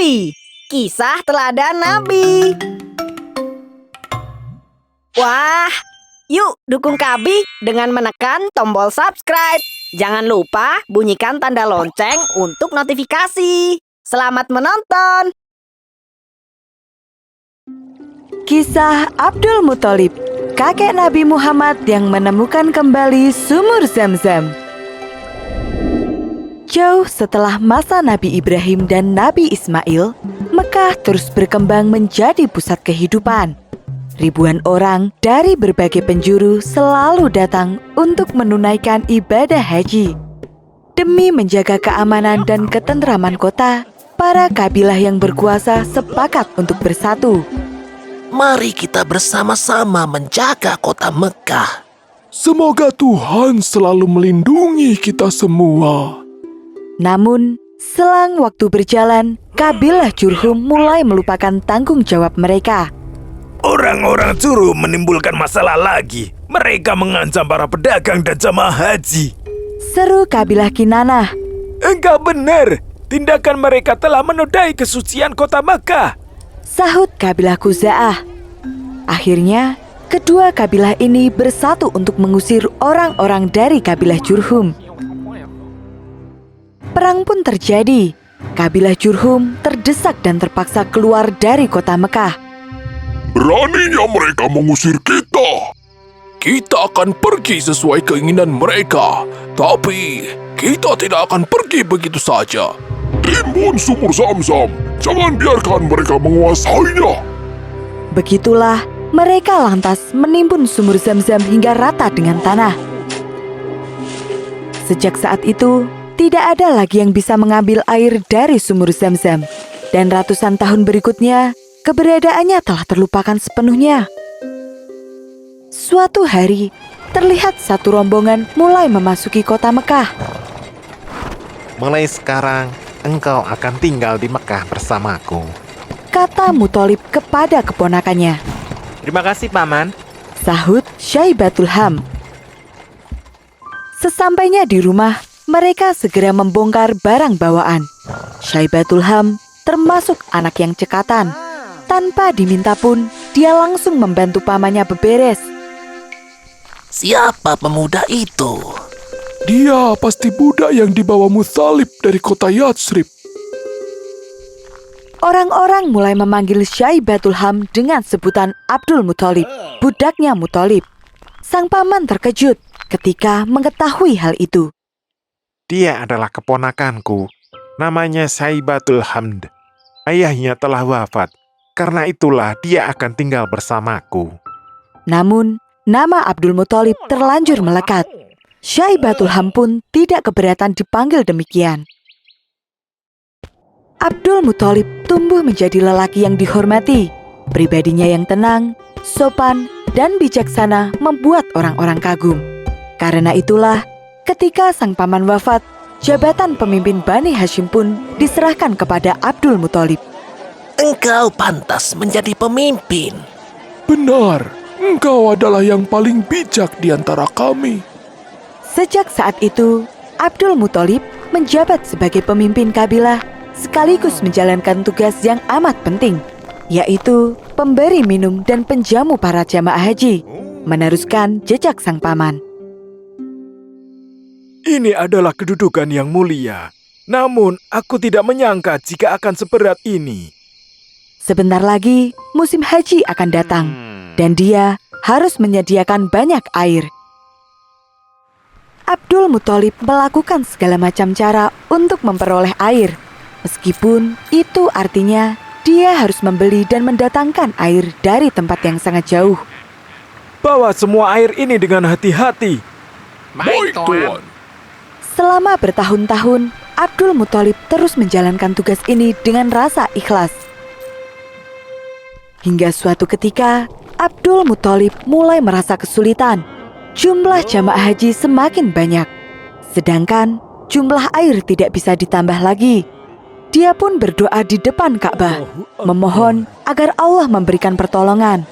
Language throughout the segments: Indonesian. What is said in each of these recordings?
Nabi. Kisah teladan Nabi. Wah, yuk dukung Kabi dengan menekan tombol subscribe. Jangan lupa bunyikan tanda lonceng untuk notifikasi. Selamat menonton. Kisah Abdul Muthalib, kakek Nabi Muhammad yang menemukan kembali sumur Zam-Zam. Jauh setelah masa Nabi Ibrahim dan Nabi Ismail, Mekah terus berkembang menjadi pusat kehidupan. Ribuan orang dari berbagai penjuru selalu datang untuk menunaikan ibadah haji. Demi menjaga keamanan dan ketentraman kota, para kabilah yang berkuasa sepakat untuk bersatu. Mari kita bersama-sama menjaga kota Mekah. Semoga Tuhan selalu melindungi kita semua. Namun, selang waktu berjalan, kabilah Jurhum mulai melupakan tanggung jawab mereka. Orang-orang Jurhum menimbulkan masalah lagi. Mereka mengancam para pedagang dan jamaah haji. Seru kabilah Kinanah. Enggak benar. Tindakan mereka telah menodai kesucian kota Mekah. Sahut kabilah Khuza'ah. Akhirnya, kedua kabilah ini bersatu untuk mengusir orang-orang dari kabilah Jurhum. Perang pun terjadi. Kabilah Jurhum terdesak dan terpaksa keluar dari kota Mekah. Beraninya mereka mengusir kita. Kita akan pergi sesuai keinginan mereka. Tapi kita tidak akan pergi begitu saja. Timbun sumur Zam-Zam. Jangan biarkan mereka menguasainya. Begitulah, mereka lantas menimbun sumur Zam-Zam hingga rata dengan tanah. Sejak saat itu, tidak ada lagi yang bisa mengambil air dari sumur Zam-Zam. Dan ratusan tahun berikutnya, keberadaannya telah terlupakan sepenuhnya. Suatu hari, terlihat satu rombongan mulai memasuki kota Mekah. Mulai sekarang, engkau akan tinggal di Mekah bersamaku, Kata Muthalib kepada keponakannya. Terima kasih, Paman. Sahut Syaibatul Ham. Sesampainya di rumah, mereka segera membongkar barang bawaan. Syaibatul Ham termasuk anak yang cekatan. Tanpa diminta pun, dia langsung membantu pamannya beberes. Siapa pemuda itu? Dia pasti budak yang dibawa Muthalib dari kota Yatsrib. Orang-orang mulai memanggil Syaibatul Ham dengan sebutan Abdul Muthalib, budaknya Muthalib. Sang paman terkejut ketika mengetahui hal itu. Dia adalah keponakanku, namanya Syaibatul Hamd. Ayahnya telah wafat, karena itulah dia akan tinggal bersamaku. Namun, nama Abdul Muthalib terlanjur melekat. Syaibatul Ham pun tidak keberatan dipanggil demikian. Abdul Muthalib tumbuh menjadi lelaki yang dihormati. Pribadinya yang tenang, sopan, dan bijaksana membuat orang-orang kagum. Karena itulah, ketika sang paman wafat, jabatan pemimpin Bani Hashim pun diserahkan kepada Abdul Muthalib. Engkau pantas menjadi pemimpin. Benar, engkau adalah yang paling bijak di antara kami. Sejak saat itu, Abdul Muthalib menjabat sebagai pemimpin kabilah sekaligus menjalankan tugas yang amat penting, yaitu pemberi minum dan penjamu para jamaah haji, meneruskan jejak sang paman. Ini adalah kedudukan yang mulia. Namun, aku tidak menyangka jika akan seberat ini. Sebentar lagi, musim haji akan datang, dan dia harus menyediakan banyak air. Abdul Muthalib melakukan segala macam cara untuk memperoleh air. Meskipun itu artinya dia harus membeli dan mendatangkan air dari tempat yang sangat jauh. Bawa semua air ini dengan hati-hati. Baik, Tuan. Selama bertahun-tahun, Abdul Muthalib terus menjalankan tugas ini dengan rasa ikhlas. Hingga suatu ketika, Abdul Muthalib mulai merasa kesulitan. Jumlah jamaah haji semakin banyak, sedangkan jumlah air tidak bisa ditambah lagi. Dia pun berdoa di depan Ka'bah, memohon agar Allah memberikan pertolongan.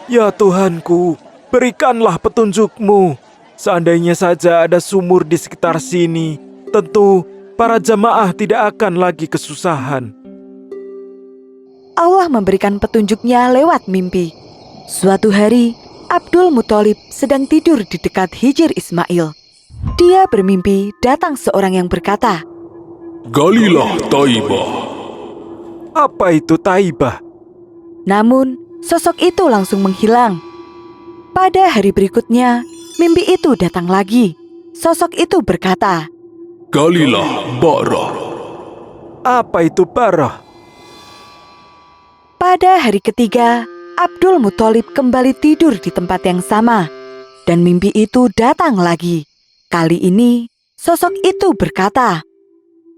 Ya Tuhanku, berikanlah petunjuk-Mu. Seandainya saja ada sumur di sekitar sini, tentu para jamaah tidak akan lagi kesusahan. Allah memberikan petunjuknya lewat mimpi. Suatu hari, Abdul Muthalib sedang tidur di dekat hijir Ismail. Dia bermimpi datang seorang yang berkata, Galilah Taibah. Apa itu Taibah? namun sosok itu langsung menghilang. Pada hari berikutnya, mimpi itu datang lagi. Sosok itu berkata, Galilah Barah. Apa itu Barah? pada hari ketiga, Abdul Muthalib kembali tidur di tempat yang sama. Dan mimpi itu datang lagi. Kali ini, sosok itu berkata,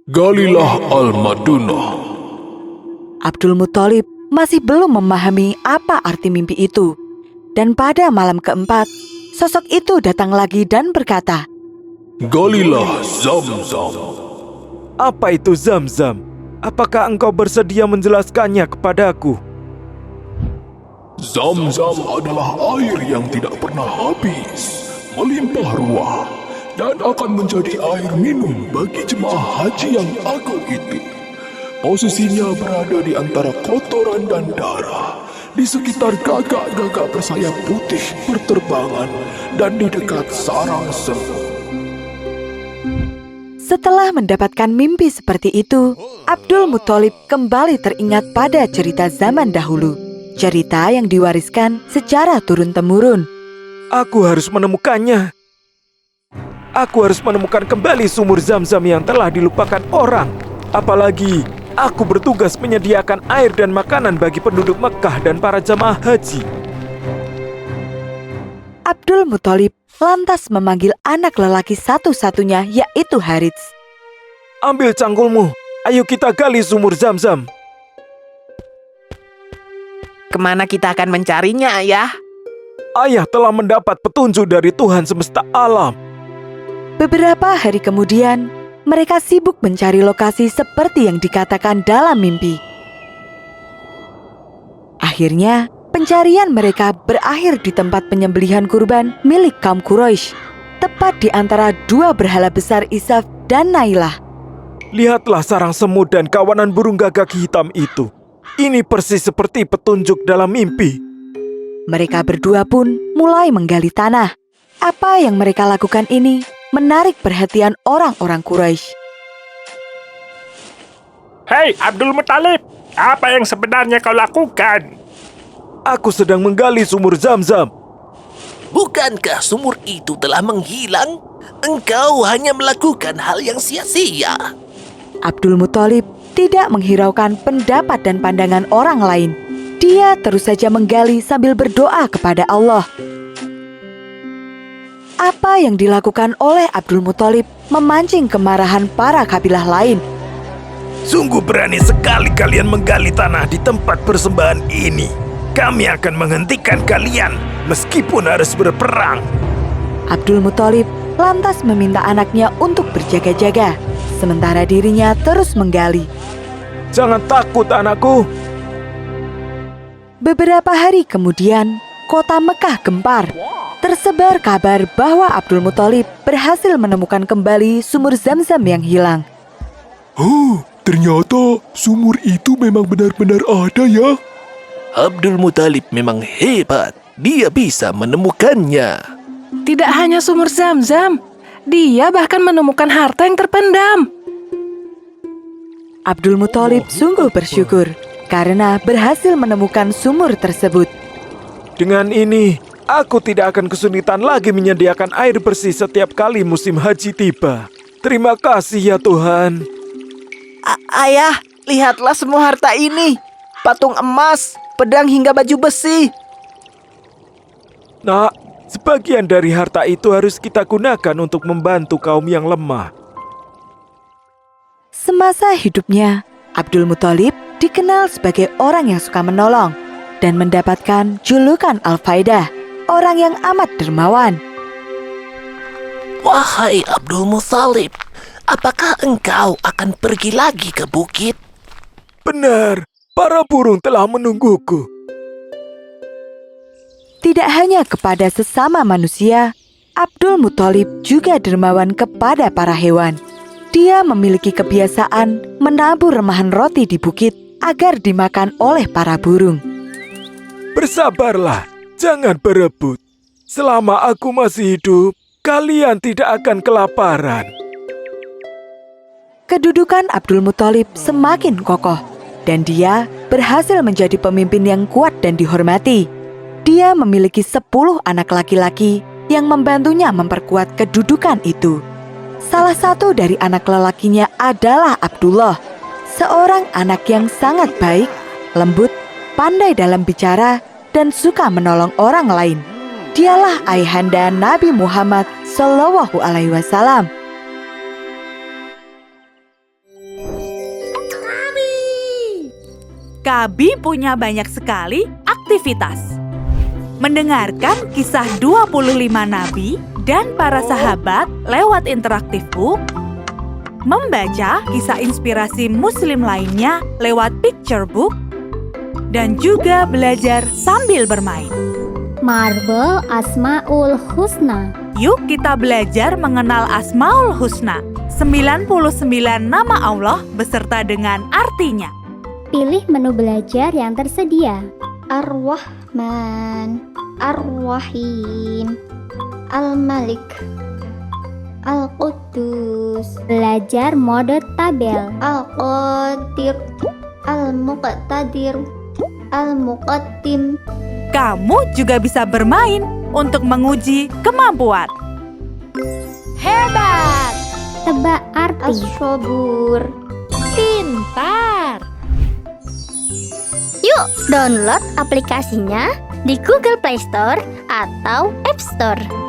Galilah Al-Madunah. Abdul Muthalib masih belum memahami apa arti mimpi itu. Dan pada malam keempat, sosok itu datang lagi dan berkata, Galilah Zamzam. Apa itu Zam-Zam? Apakah engkau bersedia menjelaskannya kepadaku? Zamzam adalah air yang tidak pernah habis, melimpah ruah, dan akan menjadi air minum bagi jemaah haji yang agung itu. Posisinya berada di antara kotoran dan darah, di sekitar gagak-gagak bersayap putih berterbangan, dan di dekat sarang semut. Setelah mendapatkan mimpi seperti itu, Abdul Muthalib kembali teringat pada cerita zaman dahulu. Cerita yang diwariskan secara turun-temurun. Aku harus menemukannya. Aku harus menemukan kembali sumur Zam-Zam yang telah dilupakan orang. Apalagi aku bertugas menyediakan air dan makanan bagi penduduk Mekah dan para jamaah haji. Abdul Muthalib lantas memanggil anak lelaki satu-satunya, yaitu Harits. Ambil cangkulmu, ayo kita gali sumur Zam-Zam. Kemana kita akan mencarinya, Ayah? Ayah telah mendapat petunjuk dari Tuhan semesta alam. Beberapa hari kemudian, mereka sibuk mencari lokasi seperti yang dikatakan dalam mimpi. Akhirnya, pencarian mereka berakhir di tempat penyembelihan kurban milik kaum Quraisy, tepat di antara dua berhala besar Isaf dan Nailah. Lihatlah sarang semut dan kawanan burung gagak hitam itu. Ini persis seperti petunjuk dalam mimpi. Mereka berdua pun mulai menggali tanah. Apa yang mereka lakukan ini menarik perhatian orang-orang Quraisy. Hei Abdul Muthalib, apa yang sebenarnya kau lakukan? Aku sedang menggali sumur Zam-Zam. Bukankah sumur itu telah menghilang? Engkau hanya melakukan hal yang sia-sia. Abdul Muthalib tidak menghiraukan pendapat dan pandangan orang lain. Dia terus saja menggali sambil berdoa kepada Allah. Apa yang dilakukan oleh Abdul Muthalib memancing kemarahan para kabilah lain. Sungguh berani sekali kalian menggali tanah di tempat persembahan ini. Kami akan menghentikan kalian meskipun harus berperang. Abdul Muthalib lantas meminta anaknya untuk berjaga-jaga, sementara dirinya terus menggali. Jangan takut anakku. Beberapa hari kemudian, kota Mekah gempar. Tersebar kabar bahwa Abdul Muthalib berhasil menemukan kembali sumur Zam-Zam yang hilang. Ternyata sumur itu memang benar-benar ada ya. Abdul Muthalib memang hebat. Dia bisa menemukannya. Tidak hanya sumur Zam-Zam, dia bahkan menemukan harta yang terpendam. Abdul Muthalib sungguh bersyukur karena berhasil menemukan sumur tersebut. Dengan ini, aku tidak akan kesulitan lagi menyediakan air bersih setiap kali musim haji tiba. Terima kasih ya Tuhan. Ayah, lihatlah semua harta ini. Patung emas, pedang hingga baju besi. Nak, sebagian dari harta itu harus kita gunakan untuk membantu kaum yang lemah. Semasa hidupnya, Abdul Muthalib dikenal sebagai orang yang suka menolong dan mendapatkan julukan Al-Faidah, orang yang amat dermawan. Wahai Abdul Muthalib, apakah engkau akan pergi lagi ke bukit? Benar, para burung telah menungguku. Tidak hanya kepada sesama manusia, Abdul Muthalib juga dermawan kepada para hewan. Dia memiliki kebiasaan menabur remahan roti di bukit agar dimakan oleh para burung. Bersabarlah, jangan berebut. Selama aku masih hidup, kalian tidak akan kelaparan. Kedudukan Abdul Muthalib semakin kokoh, dan dia berhasil menjadi pemimpin yang kuat dan dihormati. Dia memiliki 10 anak laki-laki yang membantunya memperkuat kedudukan itu. Salah satu dari anak lelakinya adalah Abdullah, seorang anak yang sangat baik, lembut, pandai dalam bicara, dan suka menolong orang lain. Dialah ayahanda Nabi Muhammad SAW. Kabi punya banyak sekali aktivitas. Mendengarkan kisah 25 nabi dan para sahabat lewat interaktif book, membaca kisah inspirasi muslim lainnya lewat picture book, dan juga belajar sambil bermain. Marble Asmaul Husna. Yuk kita belajar mengenal Asmaul Husna, 99 nama Allah beserta dengan artinya. Pilih menu belajar yang tersedia. Ar-Rahman, Ar-Rahim, Al-Malik, Al-Quddus. Belajar mode tabel. Al-Qadir, Al-Muqtadir, Al-Muqaddim. Kamu juga bisa bermain untuk menguji kemampuan. Hebat! Tebak arti. As-Sabur. Pintar! Yuk download aplikasinya di Google Play Store atau App Store.